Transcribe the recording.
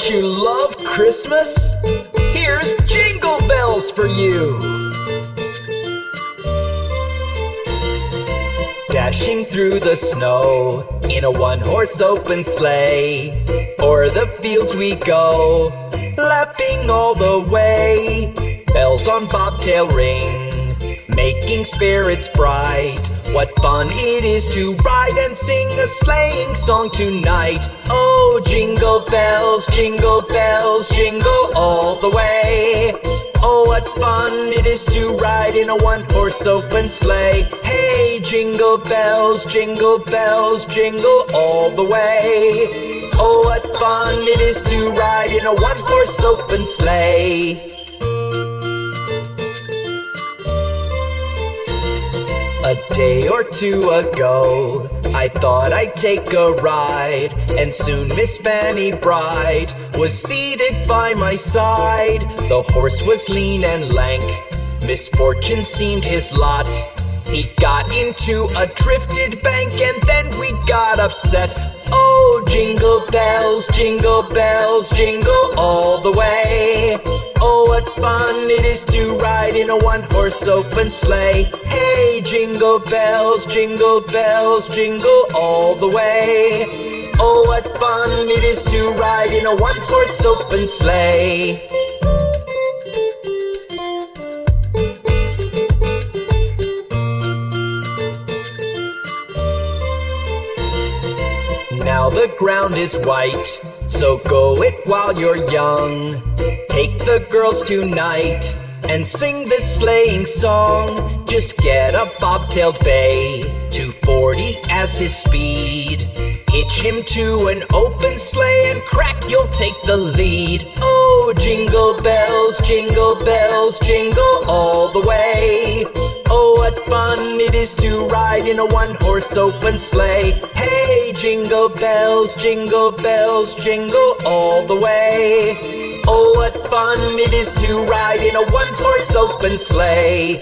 Don't you love Christmas? Here's Jingle Bells for you. Dashing through the snow in a one-horse open sleigh, o'er the fields we go, laughing all the way. Bells on bobtail ring, making spirits bright. What fun it is to ride and sing a sleighing song tonight. Oh, jingle bells, jingle all the way. Oh, what fun it is to ride in a one-horse open sleigh. Hey, jingle bells, jingle all the way. Oh, what fun it is to ride in a one-horse open sleigh. A day or two ago, I thought I'd take a ride, and soon Miss Fanny Bright was seated by my side. The horse was lean and lank, misfortune seemed his lot. He got into a drifted bank, and then we got upset. Oh, jingle bells, jingle all the way. Oh, what fun it is to ride in a one-horse open sleigh. Hey, jingle bells, jingle all the way. Oh, what fun it is to ride in a one-horse open sleigh. Now the ground is white, so go it while you're young. Take the girls tonight and sing this sleighing song. Just get a bobtailed bay, 240 as his speed. Hitch him to an open sleigh and crack, you'll take the lead. Oh, jingle bells, jingle all the way. Oh, what fun it is to ride in a one-horse open sleigh. Hey, jingle bells, jingle all the way. Oh, what fun it is to ride in a one-horse open sleigh.